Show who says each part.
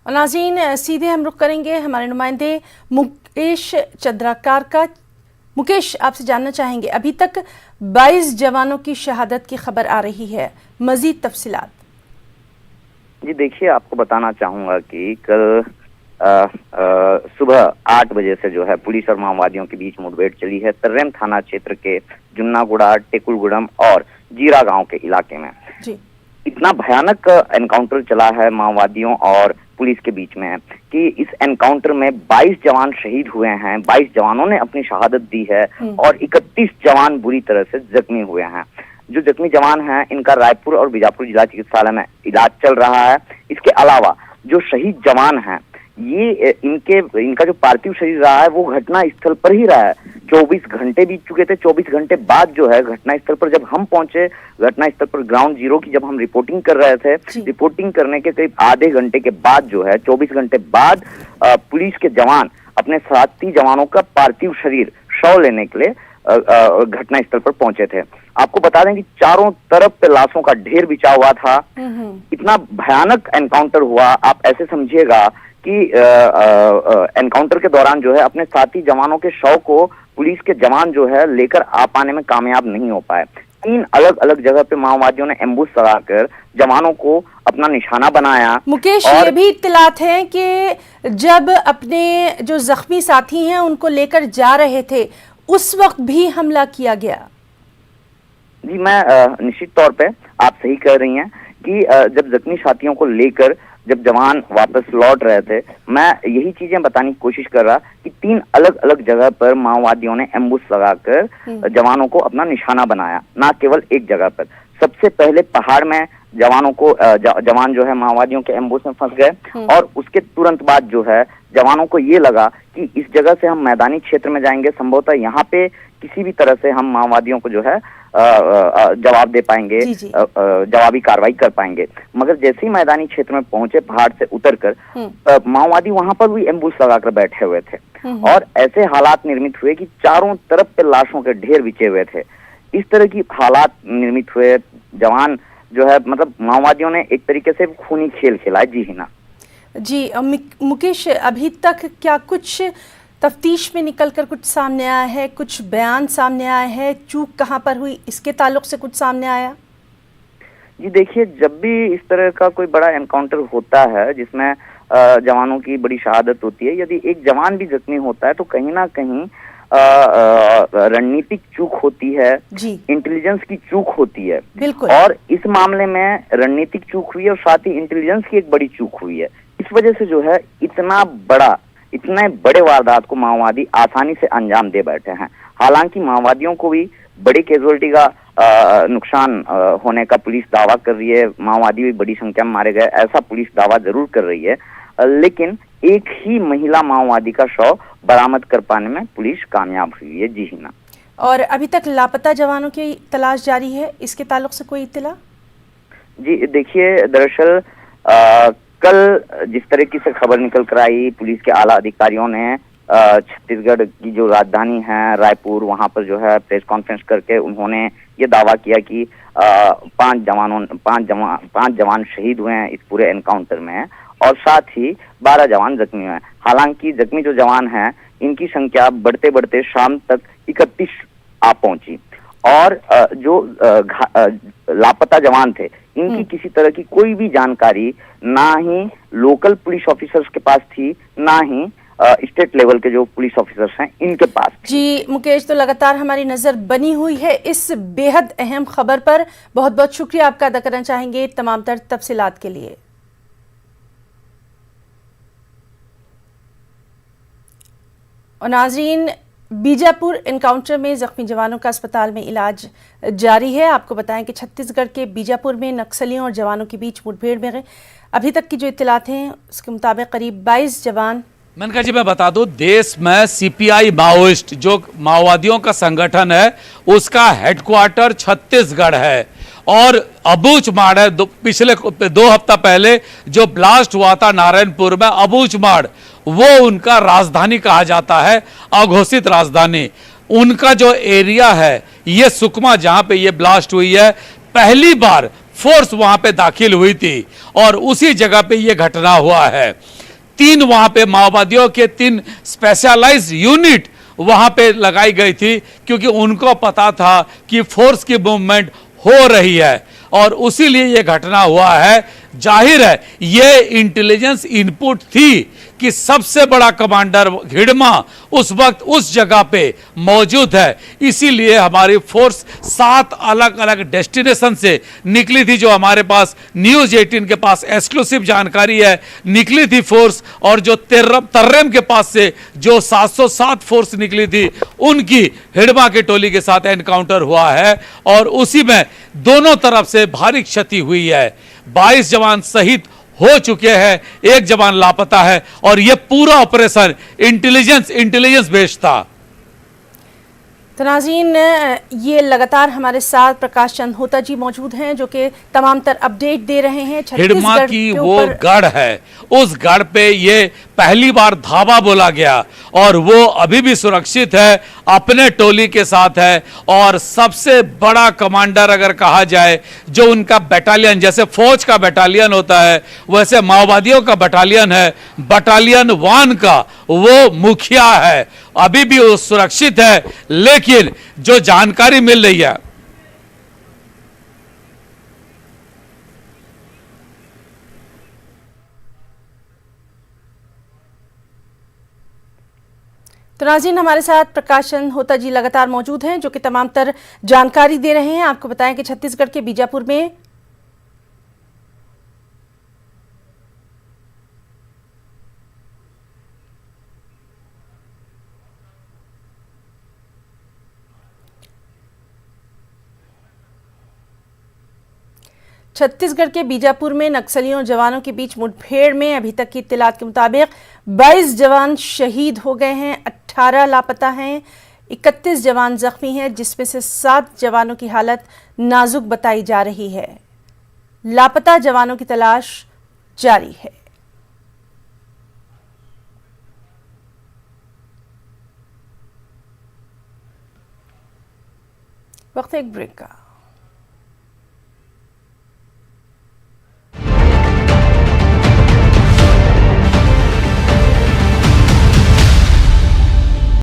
Speaker 1: और नाज़रीन, सीधे हम रुख करेंगे हमारे नुमाइंदे मुकेश चंद्राकार का। मुकेश, आपसे जानना चाहेंगे, अभी तक 22 जवानों की शहादत की खबर आ रही है, मजीद तफसीलात।
Speaker 2: जी देखिए, आपको बताना चाहूंगा कि कल सुबह 8 बजे से जो है पुलिस और माओवादियों के बीच मुठभेड़ चली है तर्रेम थाना क्षेत्र के जुन्नागुड़ा, टेकुलगुड़म और जीरा गांव के इलाके में।
Speaker 1: जी।
Speaker 2: इतना भयानक एनकाउंटर चला है माओवादियों और पुलिस के बीच में कि इस एनकाउंटर में 22 जवान शहीद हुए हैं, 22 जवानों ने अपनी शहादत दी है और 31 जवान बुरी तरह से जख्मी हुए हैं। जो जख्मी जवान हैं इनका रायपुर और बीजापुर जिला चिकित्सालय में इलाज चल रहा है। इसके अलावा जो शहीद जवान हैं ये इनका जो पार्थिव शरीर रहा है वो घटना स्थल पर ही रहा है। 24 घंटे बीत चुके थे। 24 घंटे बाद जो है घटना स्थल पर जब हम पहुंचे, घटना स्थल पर ग्राउंड जीरो की जब हम रिपोर्टिंग कर रहे थे, रिपोर्टिंग करने के करीब आधे घंटे के बाद जो है 24 घंटे बाद पुलिस के जवान अपने साथी जवानों का पार्थिव शरीर शव लेने के लिए घटना स्थल पर पहुंचे थे। आपको बता दें कि चारों तरफ पे लाशों का ढेर बिछा हुआ था। इतना भयानक एनकाउंटर हुआ, आप ऐसे समझिएगा कि एनकाउंटर के दौरान जो है अपने साथी जवानों के शव को पुलिस के जवान जो है लेकर आ पाने में कामयाब नहीं हो पाए। 3 अलग अलग जगह पे माओवादियों ने एम्बुश लगाकर जवानों को अपना निशाना बनाया।
Speaker 1: मुकेश, ये भी इत्तलात है कि जब अपने जो जख्मी साथी हैं उनको लेकर जा रहे थे उस वक्त भी हमला किया गया।
Speaker 2: जी, मैं निश्चित तौर पे आप सही कह रही हैं कि जब जख्मी साथियों को लेकर जब जवान वापस लौट रहे थे, मैं यही चीजें बताने की कोशिश कर रहा कि 3 अलग अलग जगह पर माओवादियों ने एम्बुश लगाकर जवानों को अपना निशाना बनाया, ना केवल एक जगह पर। सबसे पहले पहाड़ में जवानों को जवान जो है माओवादियों के एम्बुश में फंस गए और उसके तुरंत बाद जो है जवानों को ये लगा कि इस जगह से हम मैदानी क्षेत्र में जाएंगे, संभवतः यहाँ पे किसी भी तरह से हम माओवादियों को जो है जवाब दे पाएंगे, जवाबी कार्रवाई कर पाएंगे। मगर जैसे ही मैदानी क्षेत्र में पहुंचे, पहाड़ से उतरकर माओवादी वहां पर भी एम्बुश लगाकर बैठे हुए थे और ऐसे हालात निर्मित हुए कि चारों तरफ पे लाशों के ढेर बिछे हुए थे। इस तरह की हालात निर्मित हुए, जवान जो है मतलब माओवादियों ने एक तरीके से खूनी खेल खेला। जी हिना। जी
Speaker 1: मुकेश, अभी तक क्या कुछ तफ्तीश में निकलकर कुछ सामने आया है, कुछ बयान सामने आया है, चूक कहां पर हुई इसके ताल्लुक से कुछ सामने आया?
Speaker 2: जी देखिए, जब भी इस तरह का कोई बड़ा एनकाउंटर होता है जिसमें जवानों की बड़ी शहादत होती है, यदि एक जवान भी जख्मी होता है तो कहीं ना कहीं रणनीतिक चूक होती है, इंटेलिजेंस की चूक होती है।
Speaker 1: बिल्कुल।
Speaker 2: और इस मामले में रणनीतिक चूक हुई है और साथ ही इंटेलिजेंस की एक बड़ी चूक हुई है। इस वजह से जो है इतने बड़े वारदात को माओवादी आसानी से अंजाम दे बैठे हैं। हालांकि माओवादियों को भी बड़ी कैजुअलिटी का नुकसान होने का पुलिस दावा कर रही है, माओवादी भी बड़ी संख्या में मारे गए ऐसा पुलिस दावा जरूर कर रही है, लेकिन एक ही महिला माओवादी का शव बरामद कर पाने में पुलिस कामयाब हुई है। जी हिना।
Speaker 1: और अभी तक लापता जवानों की तलाश जारी है, इसके ताल्लुक से कोई इत्तला?
Speaker 2: जी देखिए, दरअसल कल जिस तरीके से खबर निकल कर आई, पुलिस के आला अधिकारियों ने छत्तीसगढ़ की जो राजधानी है रायपुर, वहां पर जो है प्रेस कॉन्फ्रेंस करके उन्होंने ये दावा किया कि 5 जवान शहीद हुए हैं इस पूरे एनकाउंटर में और साथ ही 12 जवान जख्मी हुए हैं। हालांकि जख्मी जो जवान हैं इनकी संख्या बढ़ते बढ़ते शाम तक 31 आ पहुंची और जो लापता जवान थे इनकी किसी तरह की कोई भी जानकारी ना ही लोकल पुलिस ऑफिसर्स के पास थी, ना ही स्टेट लेवल के जो पुलिस ऑफिसर्स हैं इनके पास थी।
Speaker 1: जी मुकेश, तो लगातार हमारी नजर बनी हुई है इस बेहद अहम खबर पर। बहुत बहुत शुक्रिया आपका अदा करना चाहेंगे तमाम तर तफसीलात के लिए। और नाजरीन, बीजापुर एनकाउंटर में जख्मी जवानों का अस्पताल में इलाज जारी है। आपको बताएं कि छत्तीसगढ़ के बीजापुर में नक्सलियों और जवानों के बीच मुठभेड़ में अभी तक की जो इत्तलात हैं उसके मुताबिक करीब 22 जवान।
Speaker 3: मनका जी, मैं बता दूं, देश में सीपीआई माओइस्ट जो माओवादियों का संगठन है उसका हेडक्वार्टर छत्तीसगढ़ है और अबूझमाड़ है। पिछले 2 हफ्ता पहले जो ब्लास्ट हुआ था नारायणपुर में, अबूझमाड़ वो उनका राजधानी कहा जाता है, अघोषित राजधानी। उनका जो एरिया है ये सुकमा, जहां पे ये ब्लास्ट हुई है, पहली बार फोर्स वहां पे दाखिल हुई थी और उसी जगह पे ये घटना हुआ है। 3 वहां पे माओवादियों के 3 स्पेशलाइज्ड यूनिट वहां पे लगाई गई थी, क्योंकि उनको पता था कि फोर्स की मूवमेंट हो रही है और उसी लिए ये घटना हुआ है। जाहिर है ये इंटेलिजेंस इनपुट थी कि सबसे बड़ा कमांडर हिडमा उस वक्त उस जगह पे मौजूद है, इसीलिए हमारी फोर्स 7 अलग अलग डेस्टिनेशन से निकली थी। जो हमारे पास न्यूज 18 के पास एक्सक्लूसिव जानकारी है, निकली थी फोर्स, और जो तर्रेम के पास से जो 707 फोर्स निकली थी उनकी हिडमा के टोली के साथ एनकाउंटर हुआ है और उसी में दोनों तरफ से भारी क्षति हुई है। 22 जवान शहीद हो चुके हैं, 1 जवान लापता है और यह पूरा ऑपरेशन इंटेलिजेंस बेस्ड था।
Speaker 1: तो नाज़रीन, ये लगातार हमारे साथ प्रकाश चंद होता जी मौजूद हैं जो कि तमाम तर अपडेट दे रहे हैं।
Speaker 3: हिडमा की वो गढ़ है, उस गढ़ पे ये पहली बार धावा बोला गया और वो अभी भी सुरक्षित है, अपने टोली के साथ है। और सबसे बड़ा कमांडर अगर कहा जाए, जो उनका बटालियन, जैसे फौज का बटालियन होता है वैसे माओवादियों का बटालियन है, बटालियन 1 का वो मुखिया है, अभी भी वो सुरक्षित है। लेकिन जो जानकारी मिल रही है,
Speaker 1: तो नाज़रीन, हमारे साथ प्रकाश चंद होता जी लगातार मौजूद हैं जो कि तमाम तर जानकारी दे रहे हैं। आपको बताएं कि छत्तीसगढ़ के बीजापुर में नक्सलियों और जवानों के बीच मुठभेड़ में अभी तक की इत्तलात के मुताबिक 22 जवान शहीद हो गए हैं, 18 लापता हैं, 31 जवान जख्मी हैं, जिसमें से 7 जवानों की हालत नाजुक बताई जा रही है। लापता जवानों की तलाश जारी है। वक्त एक ब्रेक का।